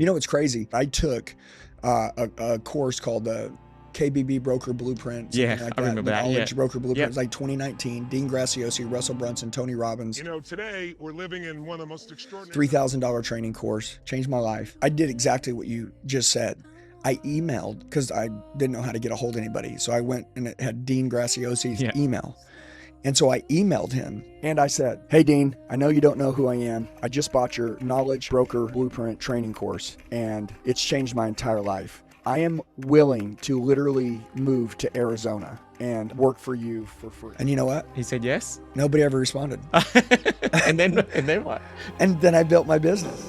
You know, it's crazy. I took a course called the KBB Broker Blueprint, something Yeah, like I that. remember The that. Yeah. Knowledge Broker Blueprint. Yep. It's like 2019. Dean Graciosi, Russell Brunson, Tony Robbins. You know, today we're living in one of the most extraordinary. $3,000 training course. Changed my life. I did exactly what you just said. I emailed because I didn't know how to get a hold of anybody. So I went and it had Dean Graciosi's Yeah. email. And so I emailed him and I said, "Hey, Dean, I know you don't know who I am. I just bought your Knowledge Broker Blueprint training course and it's changed my entire life. I am willing to literally move to Arizona and work for you for free." And you know what? He said yes. Nobody ever responded. and then what? And then I built my business.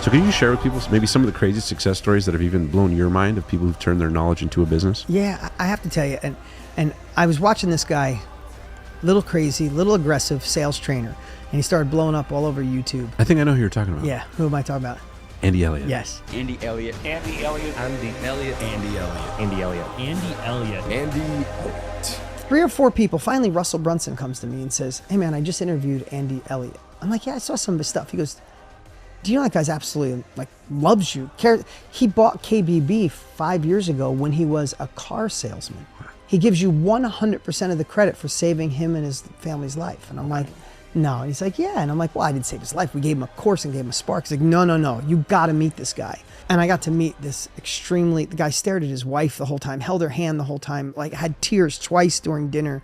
So can you share with people maybe some of the crazy success stories that have even blown your mind of people who've turned their knowledge into a business? Yeah, I have to tell you, and I was watching this guy, little crazy, little aggressive sales trainer, and he started blowing up all over YouTube. I think I know who you're talking about. Yeah, who am I talking about? Andy Elliott. Yes. Andy Elliott. Andy Elliott. Andy Elliott. Andy Elliott. Andy Elliott. Andy Elliott. Andy Elliott. 3 or 4 people. Finally, Russell Brunson comes to me and says, "Hey man, I just interviewed Andy Elliott." I'm like, "Yeah, I saw some of his stuff." He goes, "Do you know that guy's absolutely loves you? He bought KBB 5 years ago when he was a car salesman. He gives you 100% of the credit for saving him and his family's life." And I'm like, "No." And he's like, "Yeah." And I'm like, "Well, I didn't save his life. We gave him a course and gave him a spark." He's like, No. You got to meet this guy." And I got to meet this the guy stared at his wife the whole time, held her hand the whole time, had tears twice during dinner.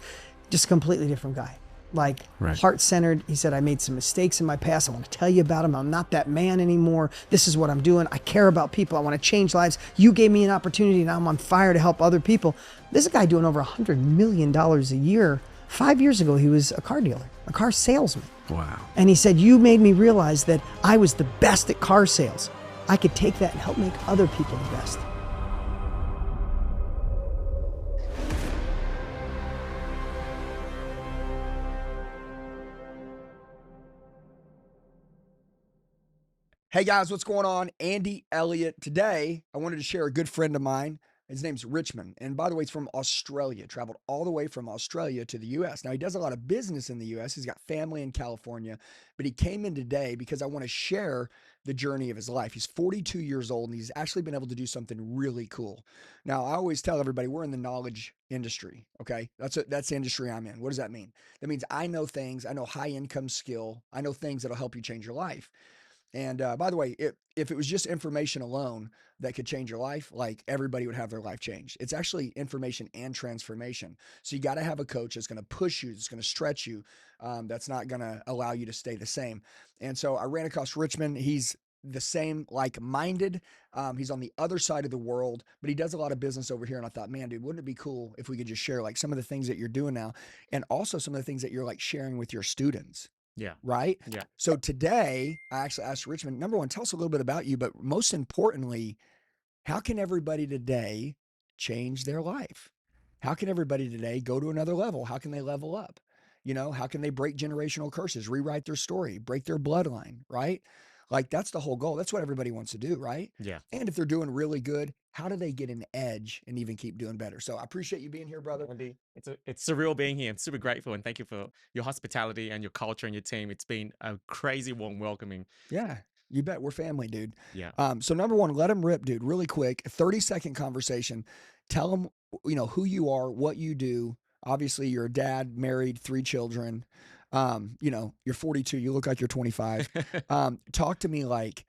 Just a completely different guy. Right. Heart-centered. He said, "I made some mistakes in my past. I want to tell you about them. I'm not that man anymore. This is what I'm doing. I care about people. I want to change lives. You gave me an opportunity. Now I'm on fire to help other people." This is a guy doing over $100 million a year. 5 years ago, he was a car dealer, a car salesman. Wow. And he said, "You made me realize that I was the best at car sales. I could take that and help make other people the best." Hey guys, what's going on? Andy Elliott. Today, I wanted to share a good friend of mine. His name's Richmond. And by the way, he's from Australia, traveled all the way from Australia to the US. Now, he does a lot of business in the US. He's got family in California, but he came in today because I want to share the journey of his life. He's 42 years old and he's actually been able to do something really cool. Now, I always tell everybody we're in the knowledge industry, okay? That's the industry I'm in. What does that mean? That means I know things, I know high income skill, I know things that'll help you change your life. And by the way, if it was just information alone that could change your life, like everybody would have their life changed. It's actually information and transformation. So you got to have a coach that's going to push you, that's going to stretch you, that's not going to allow you to stay the same. And so I ran across Richmond. He's the same, like-minded. He's on the other side of the world, but he does a lot of business over here. And I thought, man, dude, wouldn't it be cool if we could just share like some of the things that you're doing now, and also some of the things that you're like sharing with your students. Yeah. Right? Yeah. So today, I actually asked Richmond, number one, tell us a little bit about you, but most importantly, how can everybody today change their life? How can everybody today go to another level? How can they level up? You know, how can they break generational curses, rewrite their story, break their bloodline, right? Like that's the whole goal. That's what everybody wants to do, right? Yeah. And if they're doing really good, how do they get an edge and even keep doing better? So I appreciate you being here, brother. Andy, it's surreal being here. I'm super grateful and thank you for your hospitality and your culture and your team. It's been a crazy warm welcoming. Yeah, you bet. We're family, dude. Yeah. So number one, let them rip, dude, really quick, 30-second conversation. Tell them, who you are, what you do. Obviously you're a dad, married, 3 children. You're 42, you look like you're 25. Talk to me like,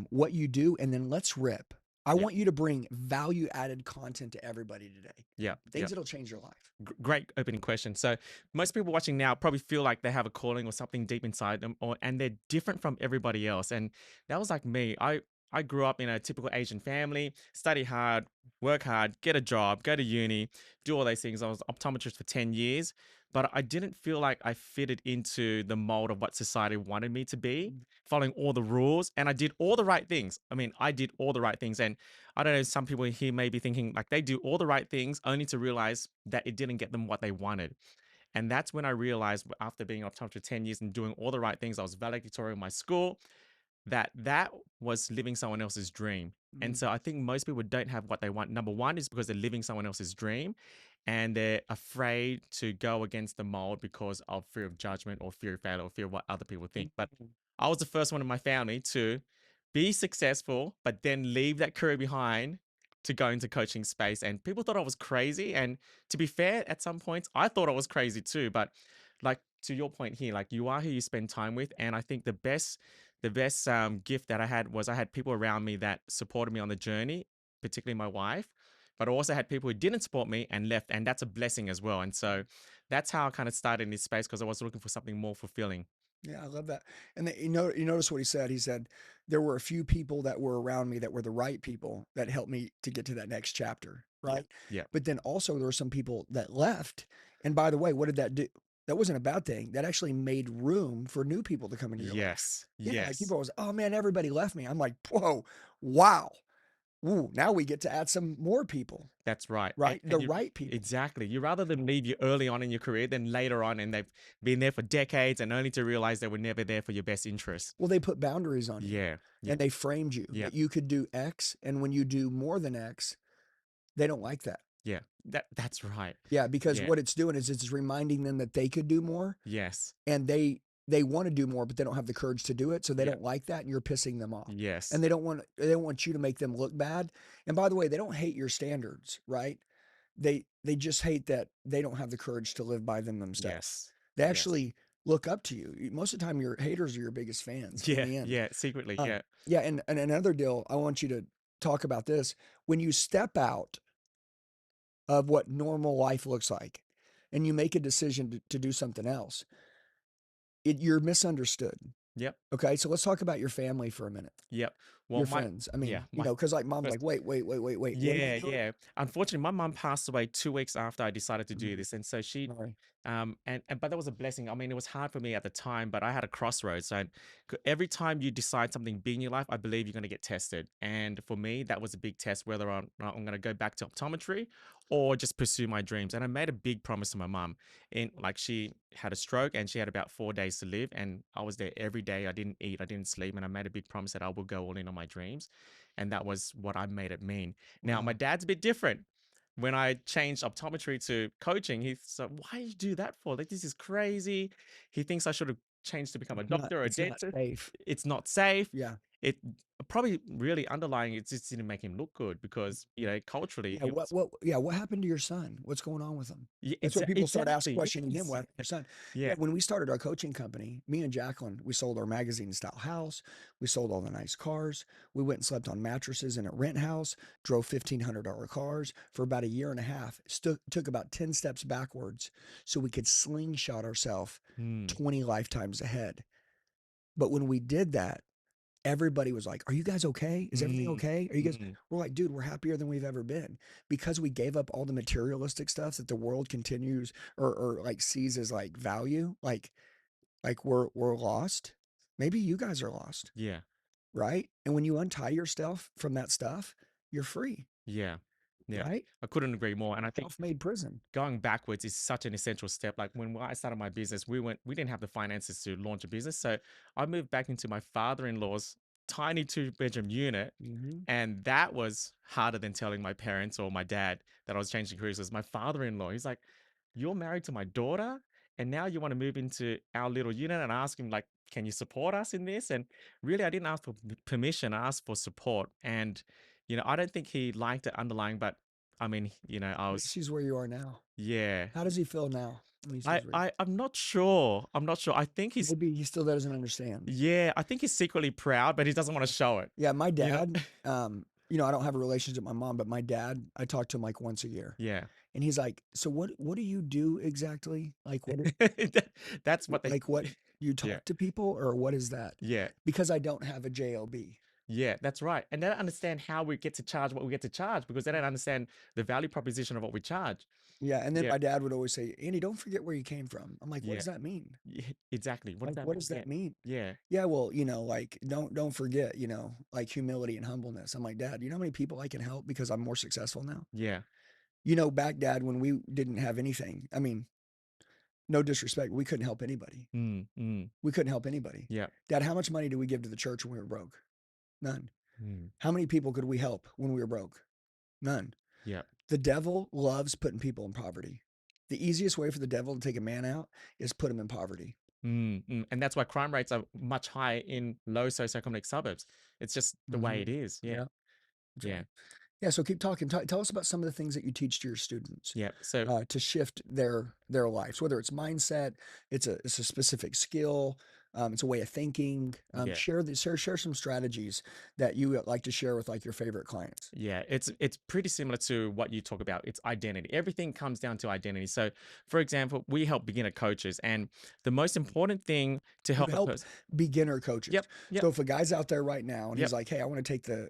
what you do, and then let's rip. I want you to bring value-added content to everybody today. Yeah. Things that'll change your life. Great opening question. So most people watching now probably feel like they have a calling or something deep inside them, and they're different from everybody else. And that was like me. I grew up in a typical Asian family, study hard, work hard, get a job, go to uni, do all those things. I was an optometrist for 10 years, but I didn't feel like I fitted into the mold of what society wanted me to be, following all the rules. And I did all the right things. I mean, I did all the right things. And I don't know, some people here may be thinking like they do all the right things only to realize that it didn't get them what they wanted. And that's when I realized after being an optometrist for 10 years and doing all the right things, I was valedictorian in my school, that was living someone else's dream. And so I think most people don't have what they want. Number one is because they're living someone else's dream. and they're afraid to go against the mold because of fear of judgment or fear of failure or fear of what other people think. But I was the first one in my family to be successful, but then leave that career behind to go into coaching space. And people thought I was crazy. And to be fair, at some points, I thought I was crazy too. But like to your point here, like you are who you spend time with. And I think the best gift that I had was I had people around me that supported me on the journey, particularly my wife. But I also had people who didn't support me and left, and that's a blessing as well. And so that's how I kind of started in this space because I was looking for something more fulfilling. Yeah, I love that. And you notice what he said. He said there were a few people that were around me that were the right people that helped me to get to that next chapter, Yeah. right? Yeah. But then also there were some people that left. And by the way, what did that do? That wasn't a bad thing. That actually made room for new people to come into your life. Yes. Yeah, like Yes. people was, oh man, everybody left me. I'm like, whoa, wow. Ooh, now we get to add some more people, That's right. right? The You right people. exactly. You rather them leave you early on in your career than later on, and they've been there for decades, and only to realize they were never there for your best interest. Well, they put boundaries on you Yeah. Yeah. and they framed you Yeah. that you could do X. And when you do more than X, they don't like that. Yeah. That's right. Yeah, because Yeah. what it's doing is it's reminding them that they could do more Yes. and they want to do more, but they don't have the courage to do it. So they Yeah. don't like that and you're pissing them off. Yes. And they don't want you to make them look bad. And by the way, they don't hate your standards, right? They just hate that they don't have the courage to live by them themselves. Yes. They Yes. actually look up to you. Most of the time your haters are your biggest fans Yeah. in the end. Yeah. Secretly. Um, Yeah. yeah, and another deal, I want you to talk about this. When you step out of what normal life looks like and you make a decision to do something else, you're misunderstood. Yep. Okay, so let's talk about your family for a minute. Yep. Well, Your friends. I mean, yeah, you know, because like mom's first- like, wait, what are you yeah, doing? yeah. Unfortunately, my mum passed away 2 weeks after I decided to do Mhm. this, and so she, Sorry. and but that was a blessing. I mean, it was hard for me at the time, but I had a crossroads. So every time you decide something big in your life, I believe you're going to get tested, and for me, that was a big test whether I'm going to go back to optometry or just pursue my dreams. And I made a big promise to my mum, and like she had a stroke and she had about 4 days to live, and I was there every day. I didn't eat, I didn't sleep, and I made a big promise that I will go all in on my dreams. And that was what I made it mean. Now, my Wow. dad's a bit different. When I changed optometry to coaching, he's like, why did you do that for? Like, this is crazy. He thinks I should have changed to become a doctor or a It's not dentist. safe. It's not safe. Yeah. It probably really underlying it just didn't make him look good because, culturally, Yeah. What happened to your son? What's going on with him? yeah, That's what people start asking, exactly. questioning him. Yes. What happened to your son? Yeah. Yeah. When we started our coaching company, me and Jacqueline, we sold our magazine style house. We sold all the nice cars. We went and slept on mattresses in a rent house, drove $1,500 cars for about a year and a half. Took about 10 steps backwards so we could slingshot ourselves Mm, 20 lifetimes ahead. But when we did that, everybody was like, are you guys okay? Is everything mm, okay? Are you guys? mm. We're like, dude, we're happier than we've ever been because we gave up all the materialistic stuff that the world continues or like sees as like value. Like we're lost. Maybe you guys are lost, Yeah. right? And when you untie yourself from that stuff, you're free, Yeah. Yeah. right? I couldn't agree more. And I think Self-made prison. going backwards is such an essential step. Like when I started my business, we didn't have the finances to launch a business. So I moved back into my father-in-law's tiny 2-bedroom unit. Mm-hmm. And that was harder than telling my parents or my dad that I was changing careers. Was my father-in-law. He's like, you're married to my daughter, and now you want to move into our little unit. And I asked him, like, can you support us in this? And really, I didn't ask for permission. I asked for support. And, I don't think he liked it underlying, but I mean, I At was, least he's where you are now. yeah. How does he feel now? When he I, sees where you- I'm not sure. I'm not sure. I think Maybe he still doesn't understand. yeah, I think he's secretly proud, but he doesn't want to show it. Yeah, my Yeah. dad, I don't have a relationship with my mom, but my dad, I talk to him like once a year. Yeah. And he's like, so what do you do exactly? Like what That's what they, like what you talk yeah. to people or what is that? Yeah. Because I don't have a job. Yeah, that's right. And they don't understand how we get to charge what we get to charge because they don't understand the value proposition of what we charge. Yeah, and then Yeah. my dad would always say, Andy, don't forget where you came from. I'm like, what Yeah. does that mean? Yeah, exactly. What does Like, that what mean? does that mean? Yeah. Yeah, well, like don't forget, like humility and humbleness. I'm like, Dad, you know how many people I can help because I'm more successful now? Yeah. Back, Dad, when we didn't have anything, I mean, no disrespect, we couldn't help anybody. We couldn't help anybody. Yeah. Dad, how much money did we give to the church when we were broke? None. Mm. How many people could we help when we were broke? None. Yeah. The devil loves putting people in poverty. The easiest way for the devil to take a man out is put him in poverty. And that's why crime rates are much higher in low socioeconomic suburbs. It's just the way it is. Yeah. Yeah, that's Yeah. right. Yeah, so keep talking. Tell us about some of the things that you teach to your students Yeah. So to shift their lives, whether it's mindset, it's a specific skill, it's a way of thinking. yeah. Share some strategies that you like to share with like your favorite clients. Yeah, it's pretty similar to what you talk about. It's identity. Everything comes down to identity. So, for example, we help beginner coaches, and the most important thing to You help a help person. beginner coaches. Yep, yep, So if a guy's out there right now and he's yep, like, "Hey, I want to take the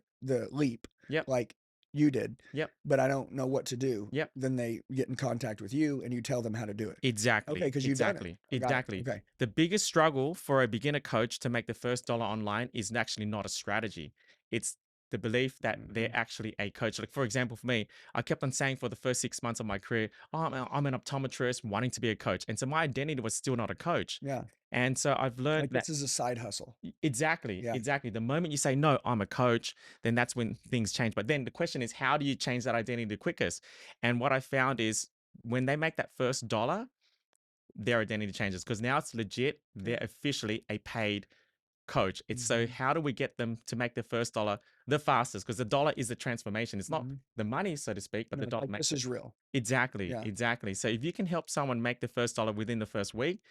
leap yep, like you did, yep, but I don't know what to do," yep. then they get in contact with you and you tell them how to do it. Okay, Exactly, because you've done it. exactly, I got it. exactly. Okay. The biggest struggle for a beginner coach to make the first dollar online is actually not a strategy. It's the belief that they're Mhm. actually a coach. Like, for example, for me, I kept on saying for the first 6 months of my career, oh, I'm an optometrist wanting to be a coach. And so my identity was still not a coach. Yeah. And so I've learned Like that this is a side hustle. exactly, Yeah. exactly. The moment you say, no, I'm a coach, then that's when things change. But then the question is, how do you change that identity the quickest? And what I found is when they make that first dollar, their identity changes because now it's legit. They're officially a paid coach. It's so Mhm. how do we get them to make their first dollar the fastest? Because the dollar is the transformation. It's not Mhm. the money, so to speak, but No, the dollar like makes this it. is real. Exactly, Yeah. exactly. So if you can help someone make the first dollar within the first week,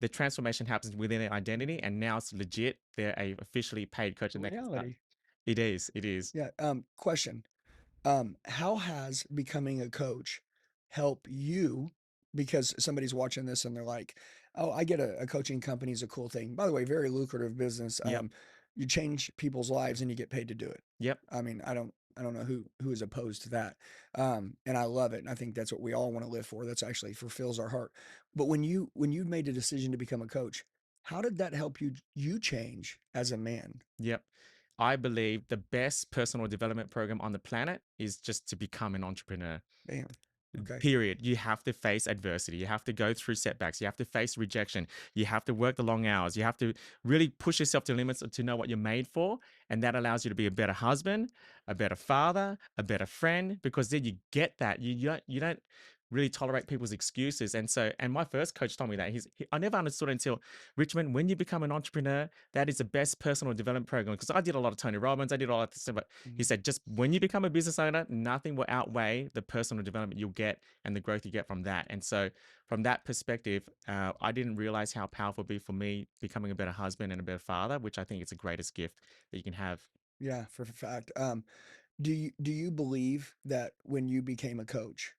the transformation happens within their identity, and now it's legit. They're a officially paid coach, It's a and they can start. reality. It is. It is. Yeah. Question. How has becoming a coach help you? Because somebody's watching this and they're like, "Oh, I get a coaching company is a cool thing." By the way, very lucrative business. Yep. You change people's lives and you get paid to do it. Yep. I mean, I don't know who is opposed to that. And I love it. And I think that's what we all want to live for. That's actually fulfills our heart. But when you made a decision to become a coach, how did that help you change as a man? Yep. I believe the best personal development program on the planet is just to become an entrepreneur. Bam. Okay. Period. You have to face adversity. You have to go through setbacks. You have to face rejection. You have to work the long hours. You have to really push yourself to limits to know what you're made for. And that allows you to be a better husband, a better father, a better friend, because then you get that. You don't really tolerate people's excuses. And so, and my first coach told me that I never understood until Richmond, when you become an entrepreneur, that is the best personal development program. Because I did a lot of Tony Robbins, I did all that stuff, but he Mhm. said, just when you become a business owner, nothing will outweigh the personal development you'll get and the growth you get from that. And so, from that perspective, I didn't realize how powerful it'd be for me becoming a better husband and a better father, which I think is the greatest gift that you can have. Yeah, for a fact. Do you believe that when you became a coach,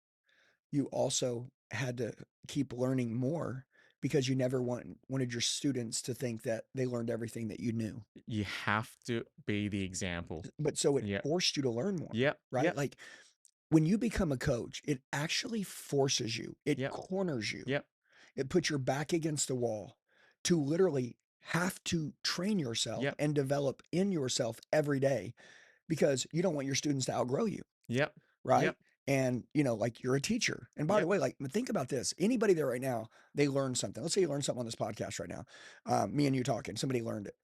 you also had to keep learning more because you never wanted your students to think that they learned everything that you knew? You have to be the example. But so it Yep. forced you to learn more, Yep. right? Yep. Like when you become a coach, it actually forces you, it Yep. corners you, Yep. it puts your back against the wall to literally have to train yourself Yep. and develop in yourself every day because you don't want your students to outgrow you. Yep. Right? Yep. And, like you're a teacher. And by the Yep. way, like think about this. Anybody there right now, they learned something. Let's say you learned something on this podcast right now. Me and you talking, somebody learned it.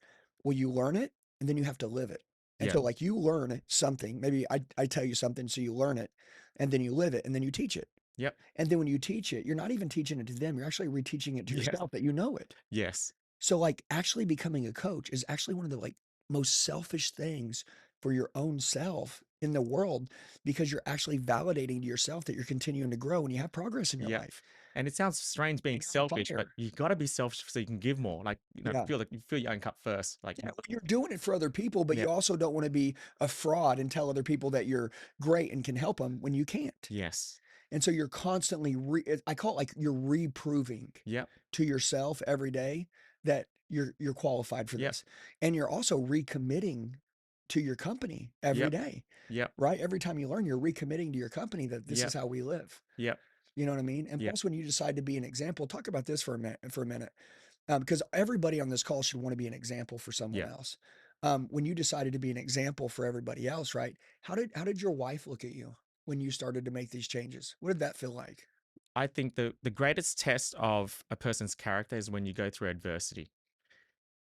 Well, you learn it and then you have to live it. And Yep. so like you learn something, maybe I tell you something, so you learn it and then you live it and then you teach it. Yep. And then when you teach it, you're not even teaching it to them. You're actually reteaching it to Yes. yourself that you know it. Yes. So like actually becoming a coach is actually one of the like most selfish things for your own self in the world because you're actually validating to yourself that you're continuing to grow and you have progress in your Yep. life. And it sounds strange being And you're on selfish, but fire. you got to be selfish so you can give more. Like, Yeah. feel like you fill your own cup first. Like, Yeah, well, you're doing it for other people, but you yep. also don't want to be a fraud and tell other people that you're great and can help them when you can't. Yes. And so you're constantly I call it like you're reproving Yep. to yourself every day that you're qualified for Yep. this. And you're also recommitting to your company every Yep. day, Yep. right? Every time you learn, you're recommitting to your company that this is Yep. how we live. Yep. You know what I mean? And Yep. plus, when you decide to be an example, talk about this for a minute. Because everybody on this call should want to be an example for someone Yep. else. When you decided to be an example for everybody else, right? How did your wife look at you when you started to make these changes? What did that feel like? I think the greatest test of a person's character is when you go through adversity.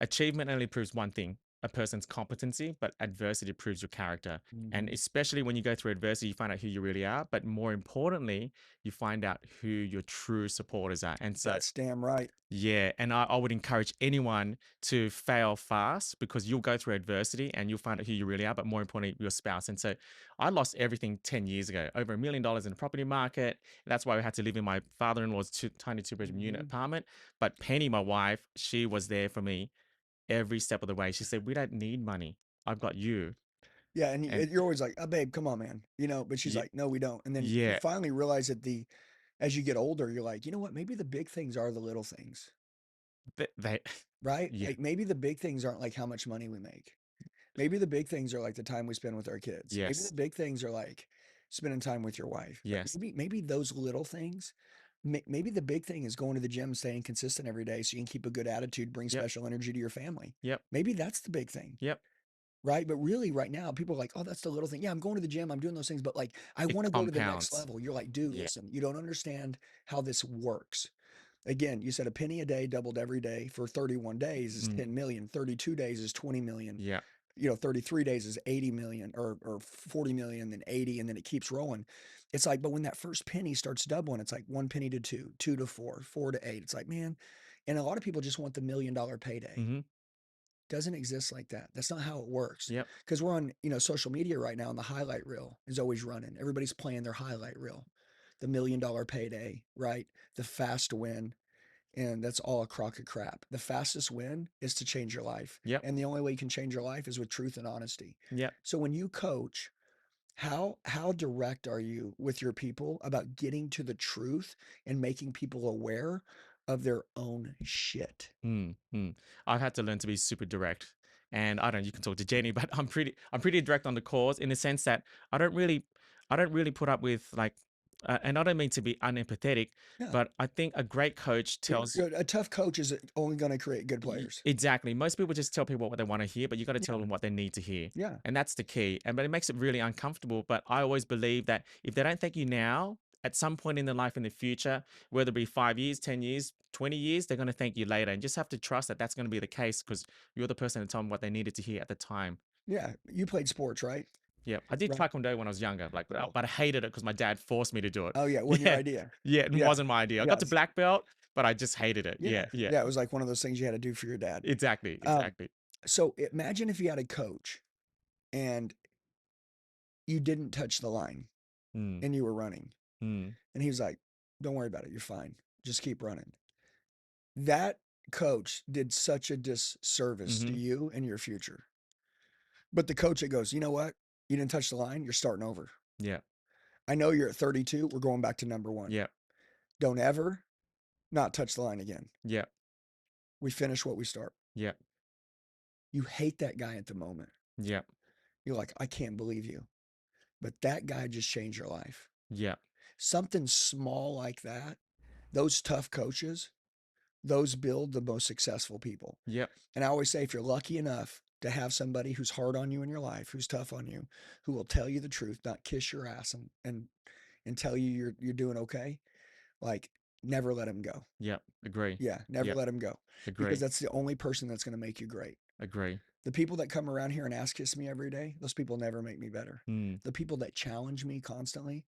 Achievement only proves one thing. a person's competency, but adversity proves your character. And Mhm. especially when you go through adversity, you find out who you really are. But more importantly, you find out who your true supporters are. And so, That's damn right. yeah, and I would encourage anyone to fail fast because you'll go through adversity and you'll find out who you really are, but more importantly, your spouse. And so I lost everything 10 years ago, over $1 million in the property market. That's why we had to live in my father-in-law's tiny two-bedroom unit Mhm. apartment. But Penny, my wife, she was there for me every step of the way. She said, "We don't need money. I've got you." Yeah, and And you're always like, "Oh, babe, come on, man," but she's yeah, like, "No, we don't." And then you yeah, finally realize that as you get older, you're like, "You know what? Maybe the big things are the little things." they Right? yeah, Like, maybe the big things aren't like how much money we make. Maybe the big things are like the time we spend with our kids. Maybe the yes, big things are like spending time with your wife. But yes, maybe those little things, maybe the big thing is going to the gym, staying consistent every day so you can keep a good attitude, bring yep, special energy to your family. yep, Maybe that's the big thing. yep. Right? But really right now, people are like, "Oh, that's the little thing. Yeah, I'm going to the gym. I'm doing those things, but like I It want to go to the next compounds. level." You're like, "Dude, Yeah. listen, you don't understand how this works." Again, you said a penny a day doubled every day for 31 days is Mm, 10 million, 32 days is 20 million. yeah. 33 days is 80 million or 40 million, then 80, and then it keeps rolling. It's like, but when that first penny starts doubling, it's like one penny to two, two to four, four to eight. It's like, man, and a lot of people just want the $1 million payday. Hmm. Doesn't exist like that. That's not how it works. Yep. Because we're on, social media right now, and the highlight reel is always running. Everybody's playing their highlight reel, the $1 million payday, right? The fast win. And that's all a crock of crap. The fastest win is to change your life. Yep. And the only way you can change your life is with truth and honesty. Yep. So when you coach, how direct are you with your people about getting to the truth and making people aware of their own shit? Mm, mm. I've had to learn to be super direct. And I don't know, you can talk to Jenny, but I'm pretty direct on the cause in the sense that I don't really put up with like and I don't mean to be unempathetic, Yeah. but I think a great coach tells A tough coach is only going to create good players. exactly. Most people just tell people what they want to hear, but you got to tell them what they need to hear. Yeah. And that's the key. And but it makes it really uncomfortable. But I always believe that if they don't thank you now, at some point in their life in the future, whether it be 5 years, 10 years, 20 years, they're going to thank you later. And just have to trust that that's going to be the case because you're the person to tell them what they needed to hear at the time. Yeah. You played sports, right? Yeah. I did Right. taekwondo when I was younger, like, Oh. but I hated it because my dad forced me to do it. Oh yeah. It wasn't your Yeah. idea. Yeah. It Yeah. wasn't my idea. I got to Yes. black belt, but I just hated it. Yeah. Yeah. Yeah. Yeah. It was like one of those things you had to do for your dad. Exactly. Um, Exactly. so imagine if you had a coach and you didn't touch the line Mm, and you were running, mm, and he was like, "Don't worry about it. You're fine. Just keep running." That coach did such a disservice to mm-hmm. you and your future. But the coach that goes, "You know what? You didn't touch the line. You're starting over. Yeah. I know you're at 32. We're going back to number one. Yeah. Don't ever not touch the line again. Yeah. We finish what we start." Yeah. You hate that guy at the moment. Yeah. You're like, "I can't believe you." But that guy just changed your life. Yeah. Something small like that, those tough coaches, those build the most successful people. Yep. And I always say, if you're lucky enough to have somebody who's hard on you in your life, who's tough on you, who will tell you the truth, not kiss your ass and tell you you're doing okay, like never let him go. Yep. Agree. Yeah, never Yep. let him go. Agree. Because that's the only person that's going to make you great. Agree. The people that come around here and ass kiss me every day, those people never make me better. Mm. The people that challenge me constantly,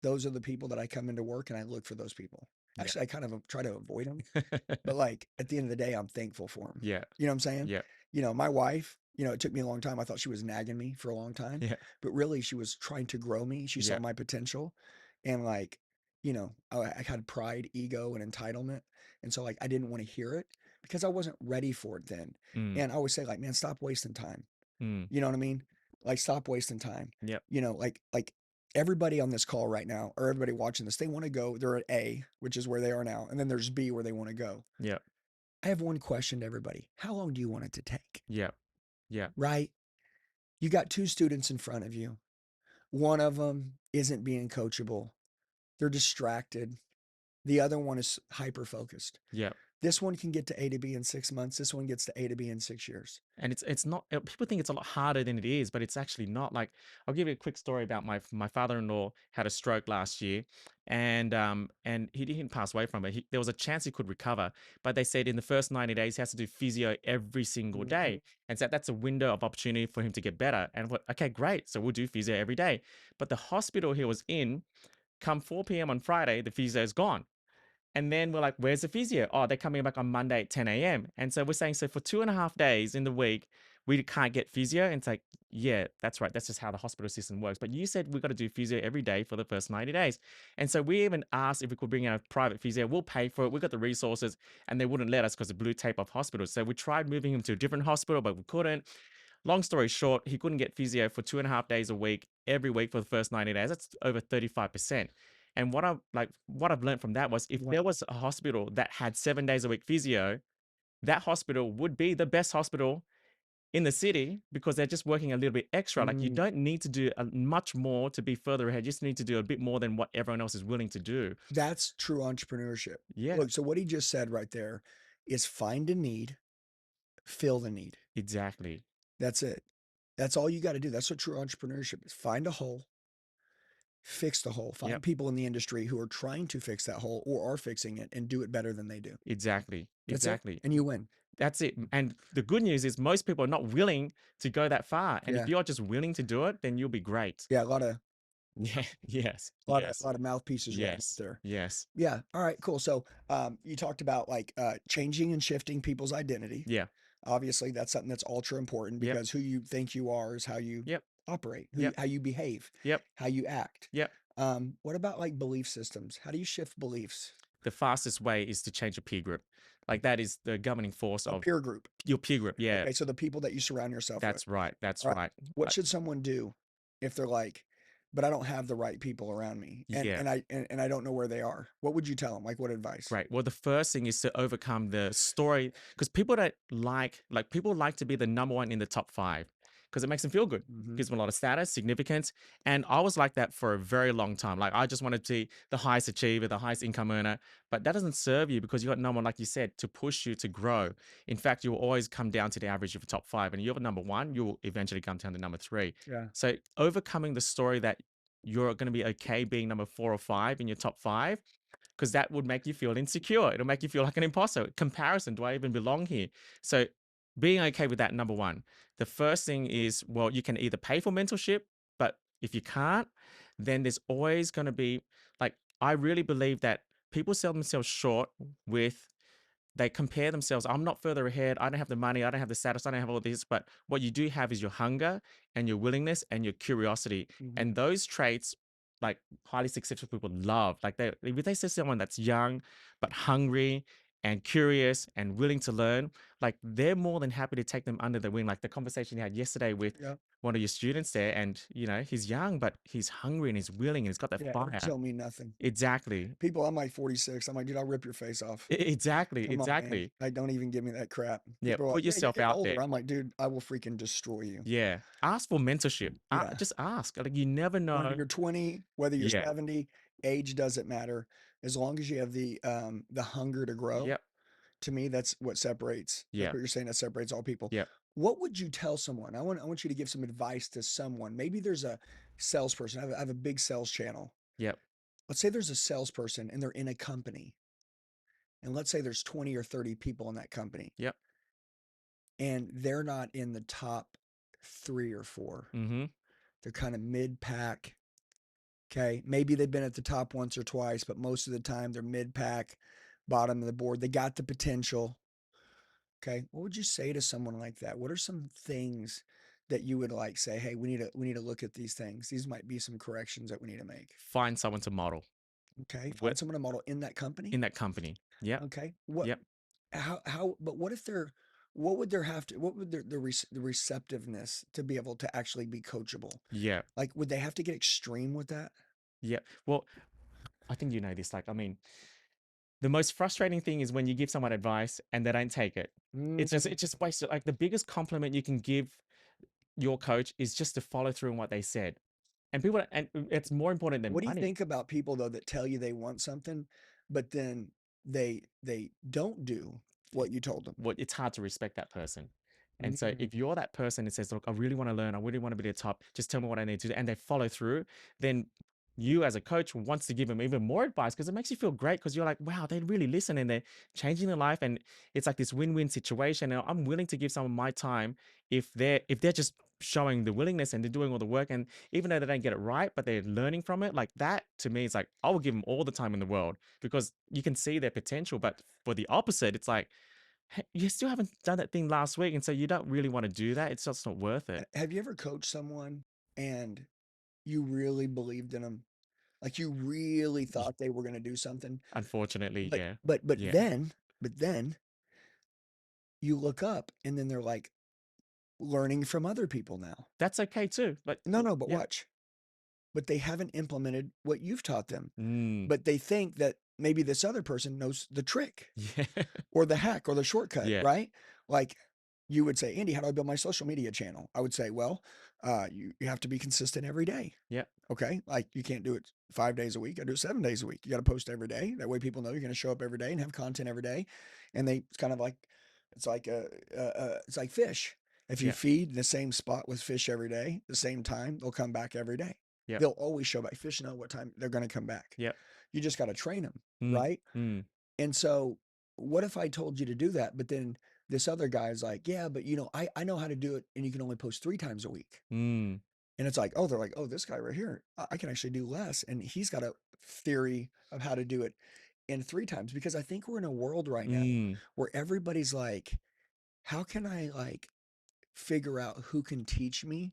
those are the people that I come into work and I look for those people. Yeah. Actually, I kind of try to avoid them, but like at the end of the day, I'm thankful for them. Yeah. You know what I'm saying? Yeah. My wife, it took me a long time. I thought she was nagging me for a long time, Yeah. but really she was trying to grow me. She saw Yeah. my potential, and like, I had pride, ego, and entitlement. And so like, I didn't want to hear it because I wasn't ready for it then. Mm. And I always say like, man, stop wasting time. Mm. You know what I mean? Like, stop wasting time. Yep. Like everybody on this call right now, or everybody watching this, they want to go, they're at A, which is where they are now. And then there's B where they want to go. Yep. I have one question to everybody. How long do you want it to take? Yep. Yeah. Right? You got two students in front of you. One of them isn't being coachable. They're distracted. The other one is hyper focused. Yep. This one can get to A to B in 6 months. This one gets to A to B in 6 years. And it's not people think it's a lot harder than it is, but it's actually not. Like, I'll give you a quick story about my father-in-law had a stroke last year, and he didn't pass away from it. There was a chance he could recover, but they said in the first 90 days he has to do physio every single Mhm. day, and so that's a window of opportunity for him to get better. And I thought, okay, great, so we'll do physio every day. But the hospital he was in, come 4 p.m. on Friday, the physio is gone. And then we're like, where's the physio? Oh, they're coming back on Monday at 10 a.m. And so we're saying, so for 2.5 days in the week, we can't get physio. And it's like, yeah, that's right. That's just how the hospital system works. But you said we've got to do physio every day for the first 90 days. And so we even asked if we could bring in a private physio. We'll pay for it. We've got the resources. And they wouldn't let us because of blue tape off hospitals. So we tried moving him to a different hospital, but we couldn't. Long story short, he couldn't get physio for 2.5 days a week, every week for the first 90 days. That's over 35%. And what I've learned from that was if Wow. there was a hospital that had 7 days a week physio, that hospital would be the best hospital in the city because they're just working a little bit extra. Like, you Mm, don't need to do much more to be further ahead. You just need to do a bit more than what everyone else is willing to do. that's true entrepreneurship. Yeah, Look, so what he just said right there is find a need, fill the need. exactly. That's it. That's all you got to do. That's what true entrepreneurship is. Find a hole, fix the hole. Find Yep, people in the industry who are trying to fix that hole or are fixing it and do it better than they do. exactly. That's it. Exactly. And you win. That's it. And the good news is most people are not willing to go that far. And if Yeah. you're just willing to do it, then you'll be great. Yeah. A lot of, Yeah. Yes. a Yes. lot of mouthpieces running out Yes. there. Yes. Yeah. All right, cool. So, you talked about like, changing and shifting people's identity. Yeah. Obviously, that's something that's ultra important Yep. because who you think you are is how you Yep. operate, Yep. how you behave, Yep. how you act. Yep. What about like belief systems? How do you shift beliefs? The fastest way is to change your peer group. Like, that is the governing force A of peer group. your peer group. Yeah. Okay, so the people that you surround yourself with. That's right. That's All right. right. What should someone do if they're like, but I don't have the right people around me, and Yeah. I don't know where they are? What would you tell them? Like, what advice? Great. Well, the first thing is to overcome the story because people don't like people like to be the number one in the top five because it makes them feel good, Hmm. gives them a lot of status, significance. And I was like that for a very long time. Like, I just wanted to be the highest achiever, the highest income earner, but that doesn't serve you because you got no one, like you said, to push you to grow. In fact, you will always come down to the average of the top five, and you're number one, you will eventually come down to number three. Yeah. So overcoming the story that you're going to be okay being number 4 or 5 in your top five because that would make you feel insecure. It'll make you feel like an imposter. Comparison, do I even belong here? So being okay with that, number one. The first thing is, well, you can either pay for mentorship, but if you can't, then there's always going to be like, I really believe that people sell themselves short with they compare themselves. I'm not further ahead. I don't have the money. I don't have the status. I don't have all this. But what you do have is your hunger and your willingness and your curiosity. Mhm. And those traits, like highly successful people love. Like, if they see someone that's young, but hungry and curious and willing to learn, like, they're more than happy to take them under the wing. Like the conversation you had yesterday with Yeah. one of your students there. And, he's young, but he's hungry and he's willing and he's got that Yeah. fire. Don't mean nothing. Exactly. People, I'm like 46. I'm like, dude, I'll rip your face off. Exactly. Come on, man. Exactly. Like, don't even give me that crap. Yeah. People are Put like, yeah, you're yourself getting out older. there. I'm like, dude, I will freaking destroy you. Yeah. Ask for mentorship. Yeah. Just ask. Like, you never Whether know. you're 20, whether you're Yeah. 70, age doesn't matter. As long as you have the hunger to grow. Yep. To me, that's what separates. That's Yeah. what you're saying. That separates all people. Yep. What would you tell someone? I want you to give some advice to someone. Maybe there's a salesperson. I have a big sales channel. Yep. Let's say there's a salesperson and they're in a company. And let's say there's 20 or 30 people in that company. Yep. And they're not in the top 3 or 4. Mm-hmm. They're kind of mid-pack. Okay. Maybe they've been at the top once or twice, but most of the time they're mid-pack, bottom of the board. They got the potential. Okay. What would you say to someone like that? What are some things that you would like say, hey, we need to look at these things. These might be some corrections that we need to make. Find someone to model Okay. What- Find someone to model in that company. in that company. Yep. Okay. What, Yep. but what if they're, what would the receptiveness to be able to actually be coachable? Yeah. Like, would they have to get extreme with that? Yeah. Well, I think you know this. Like, I mean, the most frustrating thing is when you give someone advice and they don't take it. It's just wasted. Like, the biggest compliment you can give your coach is just to follow through on what they said. And it's more important than What do you money. think about people though that tell you they want something, but then they don't do what you told them. What it's hard to respect that person. And so Mm. if you're that person that says, look, I really want to learn, I really want to be the top, just tell me what I need to do, and they follow through, then you as a coach wants to give them even more advice because it makes you feel great because you're like, wow, they really listen and they're changing their life. And it's like this win-win situation. And I'm willing to give someone my time if they're just showing the willingness and they're doing all the work. And even though they don't get it right, but they're learning from it, like that to me, it's like I will give them all the time in the world because you can see their potential. But for the opposite, it's like, hey, you still haven't done that thing last week, and so you don't really want to do that. It's just not worth it. Have you ever coached someone and you really believed in them? Like you really Y- thought they were going to do something, Unfortunately, but yeah, but but yeah, then but then you look up and then they're like learning from other people now. that's okay too. But No, but yeah, watch. But they haven't implemented what you've taught them. mm, But they think that maybe this other person knows the trick yeah, or the hack or the shortcut, yeah, right? Like you would say, Andy, how do I build my social media channel? I would say, well, you have to be consistent every day. yeah, Okay. Like you can't do it 5 days a week. I do it 7 days a week. You got to post every day. That way people know you're going to show up every day and have content every day. And it's kind of like, it's like fish. If you yeah, feed in the same spot with fish every day, the same time, they'll come back every day. yeah, They'll always show back. Fish know what time they're going to come back. yeah, You just got to train them. mm, Right. mm, And so what if I told you to do that, but then this other guy is like, yeah, but I know how to do it and you can only post 3 times a week. mm, And it's like, oh, they're like, oh, this guy right here, I can actually do less. And he's got a theory of how to do it in 3 times because I think we're in a world right now mm, where everybody's like, how can I like figure out who can teach me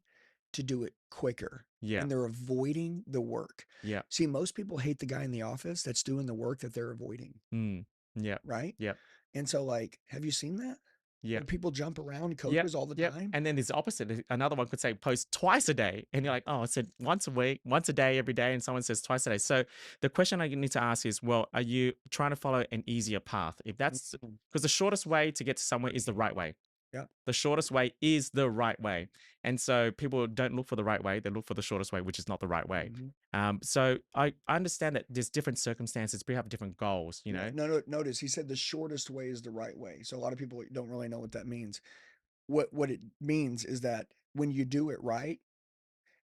to do it quicker? yeah, And they're avoiding the work. yeah, See, most people hate the guy in the office that's doing the work that they're avoiding, mm, yeah, right? yeah, And so, like, have you seen that? yeah. Where people jump around Yep. coaches all the Yep. time? And then there's the opposite. Another one could say post twice a day. And you're like, oh, I said once a week, once a day, every day. And someone says twice a day. So the question I need to ask is, well, are you trying to follow an easier path? If that's Mhm. because the shortest way to get to somewhere is the right way. Yeah. The shortest way is the right way. And so people don't look for the right way. They look for the shortest way, which is not the right way. Mhm. So I understand that there's different circumstances. We have different goals, you Yeah. know? No, notice he said the shortest way is the right way. So a lot of people don't really know what that means. What it means is that when you do it right,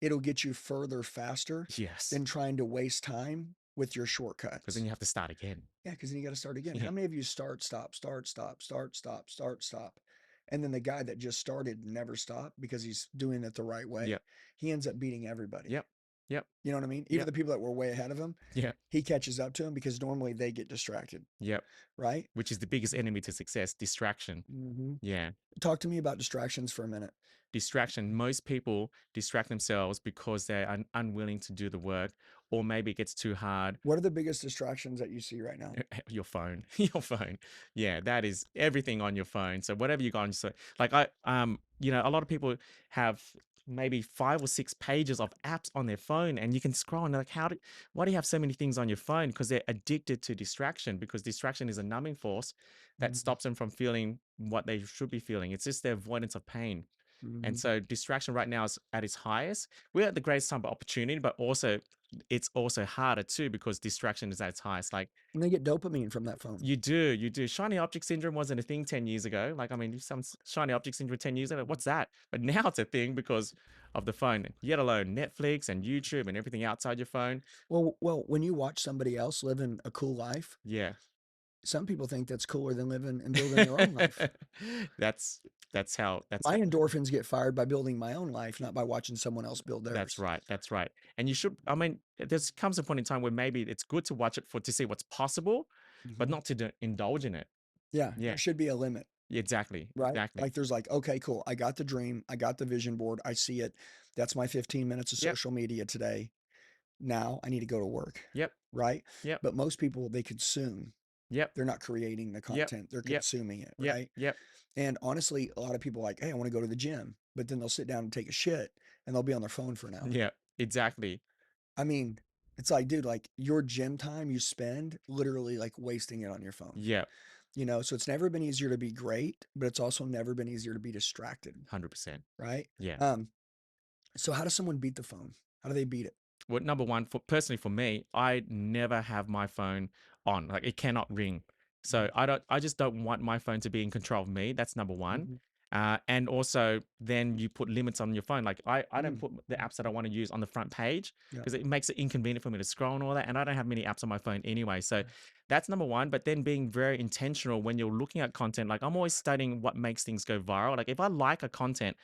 it'll get you further faster Yes. than trying to waste time with your Because then shortcuts. you have to start again. Yeah, because then you got to start again. Yeah. How many of you start, stop, start, stop, start, stop, start, stop? And then the guy that just started never stopped because he's doing it the right way. Yep. He ends up beating everybody. Yep. Yep. You know what I mean? Even Yep. the people that were way ahead of him, Yeah. he catches up to him because normally they get distracted, Yep. right? Which is the biggest enemy to success, distraction. Hmm. Yeah. Talk to me about distractions for a minute. Distraction. Most people distract themselves because they're unwilling to do the work, or maybe it gets too hard. What are the biggest distractions that you see right now? Your phone, your phone. Yeah, that is everything on your phone. So whatever you got on, so like a lot of people have maybe 5 or 6 pages of apps on their phone, and you can scroll and they're like, why do you have so many things on your phone? Because they're addicted to distraction. Because distraction is a numbing force that Mhm. stops them from feeling what they should be feeling. It's just their avoidance of pain. And Mhm. so distraction right now is at its highest. We're at the greatest time of opportunity, but also it's also harder too because distraction is at its highest. Like And they get dopamine from that phone. you do. Shiny object syndrome wasn't a thing 10 years ago. Like, I mean, some shiny object syndrome 10 years ago, what's that? But now it's a thing because of the phone, yet alone Netflix and YouTube and everything outside your phone. Well, when you watch somebody else living a cool life, Yeah. some people think that's cooler than living and building their own life. that's that's how My endorphins get fired by building my own life, not by watching someone else build theirs. that's right. That's right. And you should, I mean, there's comes a point in time where maybe it's good to watch it to see what's possible, but Mhm. not to indulge in it. Yeah, Yeah. there should be a limit, Exactly. right? Exactly. Like there's like, okay, cool. I got the dream. I got the vision board. I see it. That's my 15 minutes of Yep. social media today. Now I need to go to work, Yep. right? Yep. But most people, they consume. Yep. They're not creating the Yep. content. They're Yep. consuming it, Yep. right? Yep. And honestly, a lot of people are like, hey, I want to go to the gym, but then they'll sit down and take a shit and they'll be on their phone for an hour. Yeah. Exactly. I mean, it's like, dude, like your gym time you spend literally like wasting it on your phone. Yeah. So it's never been easier to be great, but it's also never been easier to be distracted, 100%. right? Yeah. So how does someone beat the phone? How do they beat it? Well, number one, personally for me, I never have my phone on. Like it cannot ring. So I just don't want my phone to be in control of me. That's number one. Mhm. And also then you put limits on your phone. Like I don't Mm. put the apps that I want to use on the front page Yeah. because it makes it inconvenient for me to scroll and all that. And I don't have many apps on my phone anyway. So that's number one. But then being very intentional when you're looking at content, like I'm always studying what makes things go viral. Like if I like a content,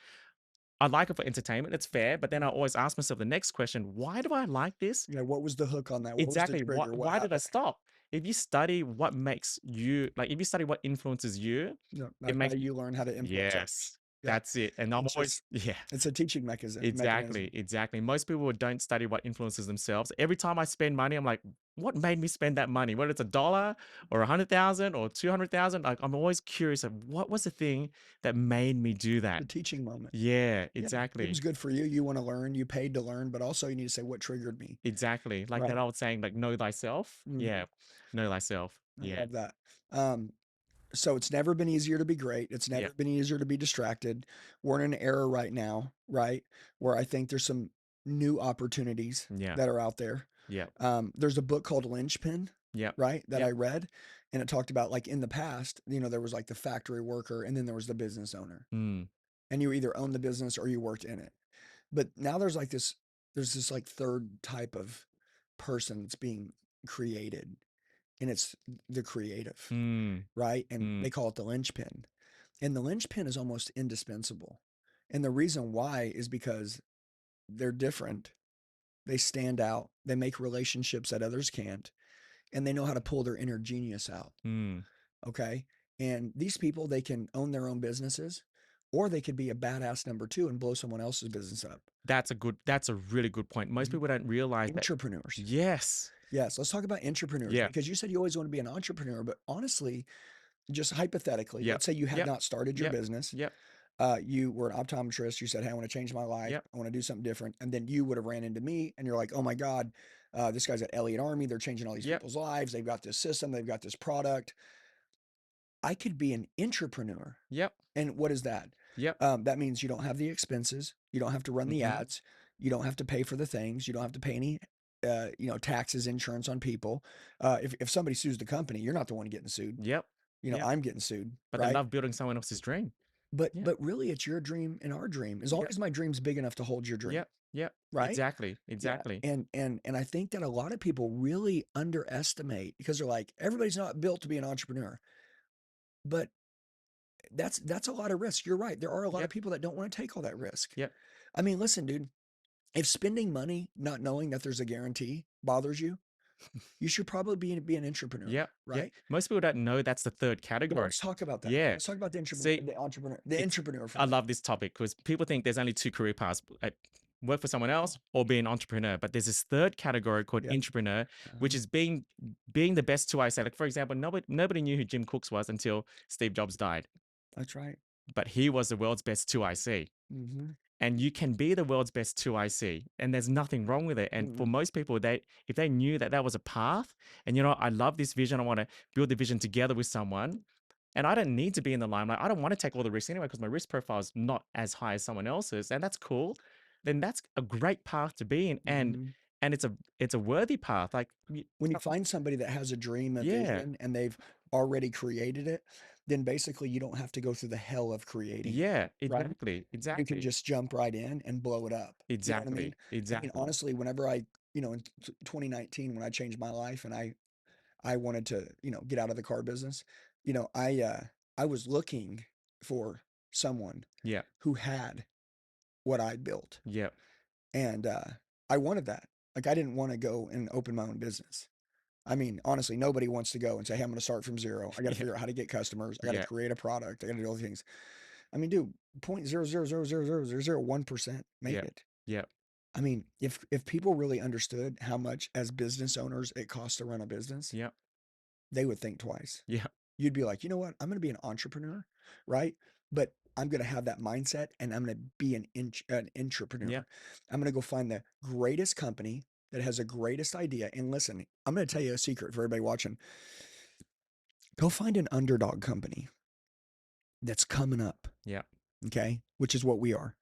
I like it for entertainment. It's fair. But then I always ask myself the next question, why do I like this? Yeah, what was the hook on that? What was the Exactly. trigger? What Why did I happened? stop? If you study what makes you, like if you study what influences you, Yeah, it that's how makes you learn how to influence others. yes, Yeah, that's it. And I'm it's always, just yeah, it's a teaching mechanism. exactly. Most people don't study what influences themselves. Every time I spend money, I'm like, what made me spend that money? Whether it's $1 or 100,000 or 200,000, like I'm always curious of what was the thing that made me do The that. teaching moment. Yeah, Yeah, it was exactly. good for you. You want to learn. You paid to learn, but also you need to say what triggered me. Exactly. Like Right. that old saying, like, know thyself. Mhm. Yeah. Know thyself. I Yeah. love that. So it's never been easier to be great. It's Yeah. never been easier to be distracted. We're in an era right now, right, where I think there's some new opportunities Yeah. that are out there. Yeah. There's a book called Lynchpin, Yep. right, that Yep. I read, and it talked about like in the past, there was like the factory worker and then there was the business owner. Mm. And you either owned the business or you worked in it. But now there's this like third type of person that's being created, and it's the creative, Mm. right? And Mm. they call it the linchpin. And the linchpin is almost indispensable. And the reason why is because they're different. They stand out. They make relationships that others can't. And they know how to pull their inner genius out. Mm. Okay. And these people, they can own their own businesses, or they could be a badass number two and blow someone else's business up. That's a really good point. Most Mhm. people don't realize that. Entrepreneurs. Yes. Yes. Let's talk about entrepreneurs, Yeah. because you said you always want to be an entrepreneur, but honestly, just hypothetically, Yep. let's say you had Yep. not started your Yep. business. Yep. You were an optometrist. You said, "Hey, I want to change my life. Yep. I want to do something different." And then you would have ran into me and you're like, "Oh my God, this guy's at Elliott Army. They're changing all these Yep. people's lives. They've got this system. They've got this product. I could be an entrepreneur." Yep. And what is that? Yep. That means you don't have the expenses. You don't have to run the Mhm. ads. You don't have to pay for the things. You don't have to pay any, taxes, insurance on people. If somebody sues the company, you're not the one getting sued. Yep. Yep. I'm getting sued, But I right? love building someone else's dream. But Yeah. but really, it's your dream and our dream. As long Yep. as my dream's big enough to hold your dream, Yep. Yep. right? Exactly. Yeah. Exactly. And I think that a lot of people really underestimate, because they're like, everybody's not built to be an entrepreneur. But that's a lot of risk. You're right. There are a lot of Yep. people that don't want to take all that risk. Yep. I mean, listen, dude, if spending money not knowing that there's a guarantee bothers you, you should probably be an entrepreneur, Yep. Yep. right? Most people don't know that's the third But category. let's talk about that. Yeah. Let's talk about the See, it's entrepreneur for I me. love this topic because people think there's only two career paths: work for someone else or be an entrepreneur. But there's this third category called Yeah. entrepreneur, which is being the best to I say. Like for example, nobody knew who Jim Cooks was until Steve Jobs died, That's right. but he was the world's best 2IC. Mm-hmm. And you can be the world's best 2IC, and there's nothing wrong with it. And for most people, if they knew that that was a path, and I love this vision, I want to build the vision together with someone, and I don't need to be in the limelight. I don't want to take all the risks anyway because my risk profile is not as high as someone else's, and that's cool. Then that's a great path to be in, Mhm. and it's a worthy path. Like When you find somebody that has a dream, a yeah, vision, and they've already created it, then basically you don't have to go through the hell of creating it, yeah, right? exactly, You can exactly, just jump right in and blow it up. You know what I mean? exactly, I mean, exactly. honestly, whenever in 2019, when I changed my life and I wanted to, get out of the car business, I was looking for someone Yeah, who had what I built. yeah, And I wanted that. Like, I didn't want to go and open my own business. I mean, honestly, nobody wants to go and say, "Hey, I'm going to start from zero. I got to yeah, figure out how to get customers. I got to yeah, create a product. I got to do all the things." I mean, dude, 0.0000001% made yeah, it. yeah, I mean, if people really understood how much as business owners it costs to run a business, yeah, they would think twice. yeah, You'd be like, "You know what? I'm going to be an entrepreneur, right? But I'm going to have that mindset and I'm going to be an entrepreneur. yeah, I'm going to go find the greatest company that has the greatest idea." And listen, I'm going to tell you a secret for everybody watching. Go find an underdog company that's coming up, yeah, okay? Which is what we are.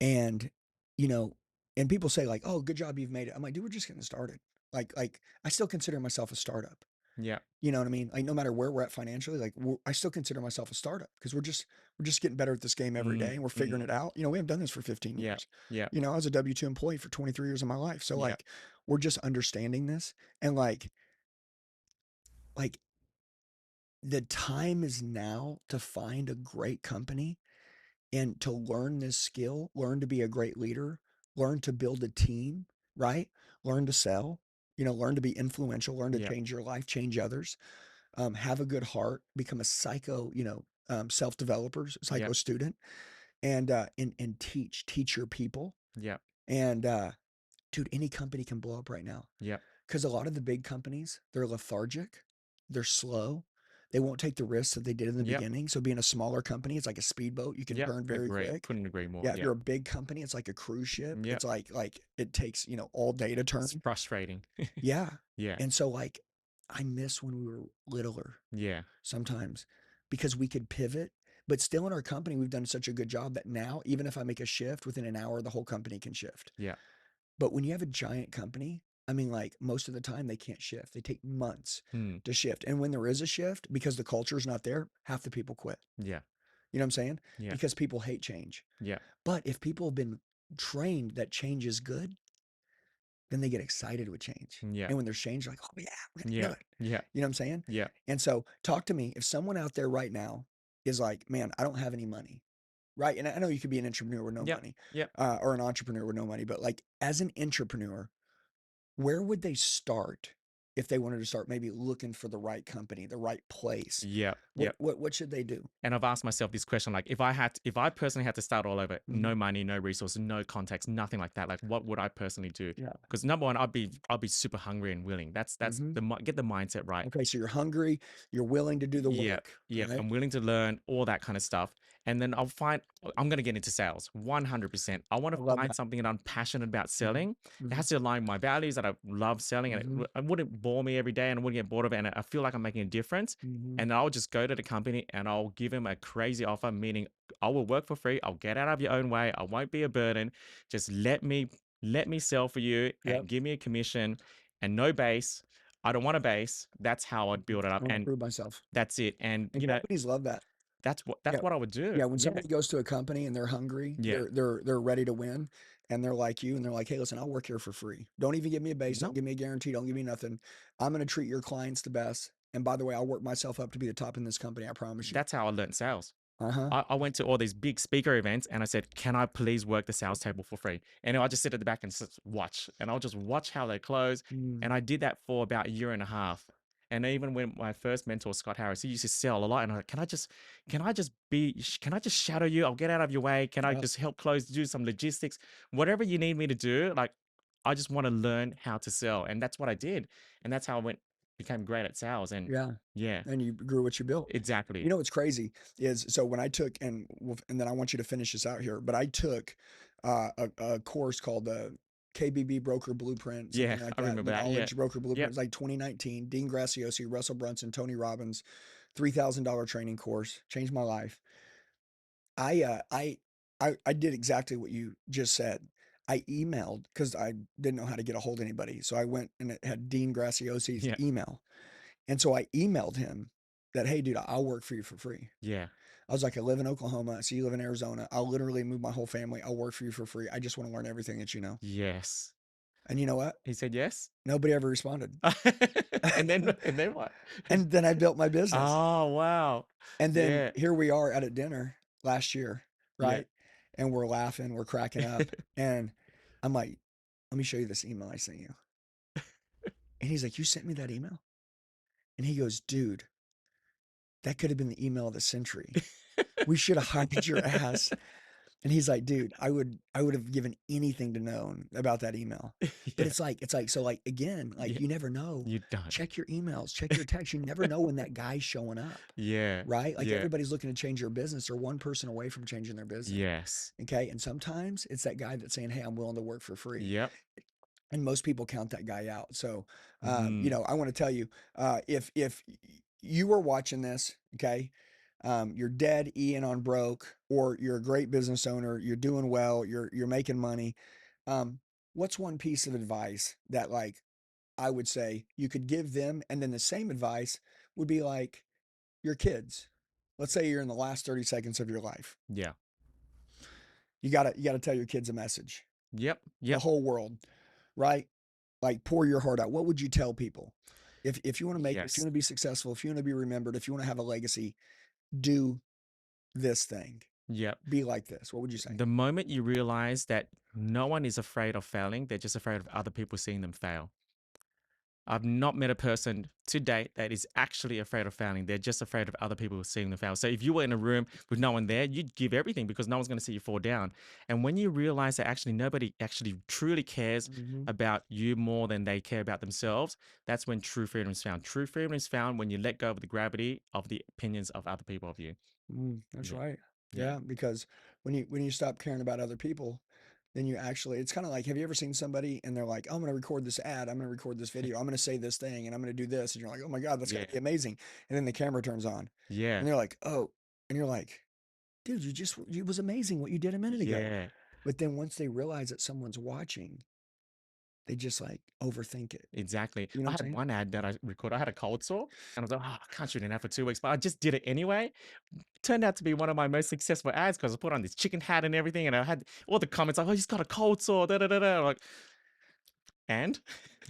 And, you know, and people say like, "Oh, good job, you've made it." I'm like, "Dude, we're just getting started." Like I still consider myself a startup. Yeah. You know what I mean? Like no matter where we're at financially, like I still consider myself a startup because we're just getting better at this game every day and we're figuring it out. We haven't done this for 15 Yeah. years. Yeah. I was a W-2 employee for 23 years of my life. So Yeah. like we're just understanding this and like the time is now to find a great company and to learn this skill, learn to be a great leader, learn to build a team, right? Learn to sell, learn to be influential, learn to Yeah. change your life, change others, have a good heart, become a psycho, self-developer, Yeah. psycho student, and teach your people. Yeah. And dude, any company can blow up right now. Yeah. Because a lot of the big companies, they're lethargic, they're slow, they won't take the risks that they did in the Yeah. beginning. So being a smaller company, it's like a speedboat. You can Yeah. turn very Agree. quick. Couldn't agree more. Yeah, if Yeah. you're a big company, it's like a cruise ship. Yeah. It's like it takes, all day to turn. It's frustrating. Yeah. Yeah. And so like I miss when we were littler Yeah. sometimes because we could pivot. But still in our company, we've done such a good job that now, even if I make a shift within an hour, the whole company can shift. Yeah. But when you have a giant company, I mean, like most of the time they can't shift. They take months Hmm. to shift. And when there is a shift, because the culture is not there, half the people quit. Yeah. You know what I'm saying? Yeah. Because people hate change. Yeah. But if people have been trained that change is good, then they get excited with change. Yeah. And when there's change, they're like, oh yeah, we're gonna Yeah. do it. Yeah. You know what I'm saying? Yeah. And so talk to me. If someone out there right now is like, man, I don't have any money, right? And I know you could be an entrepreneur with no Yeah. money, Yeah. or an entrepreneur with no money, but like as an entrepreneur, where would they start if they wanted to start maybe looking for the right company, the right place? Yeah. Yeah. What should they do? And I've asked myself this question, like if I personally had to start all over, no money, no resources, no contacts, nothing like that, like what would I personally do? Yeah. Because number one, I'll be super hungry and willing. That's get the mindset right. Okay, so you're hungry, you're willing to do the Yeah, work, yeah, right? I'm willing to learn all that kind of stuff. And then I'm going to get into sales 100%. I want I to love find that. something that I'm passionate about selling. It Mhm. has to align with my values that I love selling and it wouldn't bore me every day and I wouldn't get bored of it. And I feel like I'm making a difference. Mhm. And I'll just go to the company and I'll give them a crazy offer, meaning I will work for free. I'll get out of your own way. I won't be a burden. Just let me sell for you Yep. and give me a commission and no base. I don't want a base. That's how I'd build it I up. want to And prove myself. that's it. And And companies love that. that's Yeah. what I would do. Yeah, when Yeah. somebody goes to a company and they're hungry, Yeah. they're ready to win, and they're like you, and they're like, "Hey, listen, I'll work here for free. Don't even give me a base. Don't No, give me a guarantee. Don't give me nothing. I'm going to treat your clients the best. And by the way, I'll work myself up to be the top in this company. I promise you." that's how I learned sales. Uh-huh. I went to all these big speaker events and I said, "Can I please work the sales table for free?" And I'll just sit at the back and just watch, and I'll just watch how they close. Mm. And I did that for about a year and a half. And even when my first mentor, Scott Harris, he used to sell a lot. And I'm like, can I just shadow you? I'll get out of your way. Can I Yeah. just help close, do some logistics, whatever you need me to do? Like, I just want to learn how to sell. And that's what I did. And that's how became great at sales. And Yeah. yeah, And you grew what you built. exactly. You know what's crazy is so when I took and then I want you to finish this out here, but I took a course called the KBB Broker Blueprint, Yeah, something like I that. remember The that. Yeah. Knowledge Broker Blueprint. Yep. It's like 2019. Dean Graciosi, Russell Brunson, Tony Robbins, $3,000 training course, changed my life. I I did exactly what you just said. I emailed because I didn't know how to get a hold of anybody, so I went and it had Dean Graciosi's Yeah. email. And so I emailed him that, "Hey, dude, I'll work for you for free." Yeah. I was like, "I live in Oklahoma. I see you live in Arizona. I'll literally move my whole family. I'll work for you for free. I just want to learn everything that you know." Yes. And you know what? He said yes. Nobody ever responded. And then what? And then I built my business. Oh, wow. And then Yeah. here we are at a dinner last year, Yeah. right? And we're laughing, we're cracking up. And I'm like, "Let me show you this email I sent you." And he's like, "You sent me that email?" And he goes, "Dude, that could have been the email of the century. We should have hired your ass." And he's like, "Dude, I would have given anything to know about that email." But Yeah. it's like, so like again, like Yeah. you never know. You don't. Check your emails, check your texts. You never know when that guy's showing up, Yeah. right? Like Yeah. everybody's looking to change their business. They're one person away from changing their business. Yes. Okay. And sometimes it's that guy that's saying, "Hey, I'm willing to work for free." Yep. And most people count that guy out. So, Mhm. I want to tell you, if you were watching this, okay, you're dead Ian on broke, or you're a great business owner, you're doing well, you're making money. Um, what's one piece of advice that like I would say you could give them, and then the same advice would be like your kids. Let's say you're in the last 30 seconds of your life. Yeah. You gotta tell your kids a message. Yep. The Yep. whole world, right? Like pour your heart out. What would you tell people? If you want to make it, if you Yes. want to be successful, if you want to be remembered, if you want to have a legacy, do this thing. Yep. Be like this. What would you say? The moment you realize that no one is afraid of failing, they're just afraid of other people seeing them fail. I've not met a person to date that is actually afraid of failing. They're just afraid of other people seeing them fail. So if you were in a room with no one there, you'd give everything because no one's going to see you fall down. And when you realize that actually nobody actually truly cares Mhm. about you more than they care about themselves, that's when true freedom is found. True freedom is found when you let go of the gravity of the opinions of other people of you. That's Yeah. right. Yeah. Yeah, because when you stop caring about other people, then you actually it's kind of like have you ever seen somebody and they're like, "Oh, I'm going to record this ad, I'm going to record this video, I'm going to say this thing and I'm going to do this." And you're like, "Oh my God, that's going Yeah. to be amazing." And then the camera turns on Yeah. and they're like, "Oh." And you're like, "Dude, it was amazing what you did a minute ago." Yeah. But then once they realize that someone's watching, they just like overthink it. Exactly. You know I what I'm had saying? one ad that I recorded. I had a cold sore and I was like, oh, I can't shoot an ad for 2 weeks, but I just did it anyway. Turned out to be one of my most successful ads because I put on this chicken hat and everything. And I had all the comments like, oh, he's got a cold sore. Da, da, da, da. I'm like, and?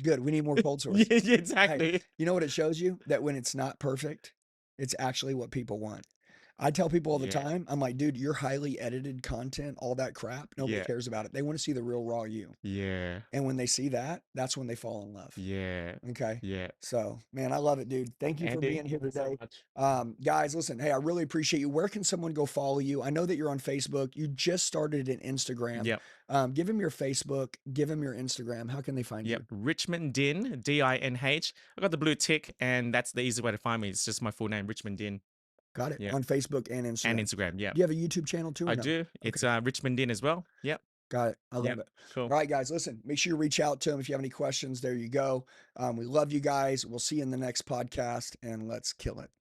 Good. We need more cold Yeah, sores. yeah, Hey, exactly. you know what it shows you? That when it's not perfect, it's actually what people want. I tell people all the Yeah. time, I'm like, dude, your highly edited content, all that crap, nobody Yeah. cares about it. They want to see the real raw you. Yeah. And when they see that, that's when they fall in love. Yeah. Okay. Yeah. So, man, I love it, dude. Thank you for Andy, being here thank you so today. much. Guys, listen, hey, I really appreciate you. Where can someone go follow you? I know that you're on Facebook. You just started an Instagram. Yep. Give them your Facebook, give them your Instagram. How can they find Yep. you? Richmond Din, DINH. I got the blue tick, and that's the easy way to find me. It's just my full name, Richmond Din. Got it. Yeah. On Facebook and And Instagram. Instagram. Yep. Do you have a YouTube channel too or I no? do. It's Okay. Richmond Din as well. Yep. Got it. I love Yep. it. Cool. All right, guys, listen, make sure you reach out to them if you have any questions. There you go. We love you guys. We'll see you in the next podcast and let's kill it.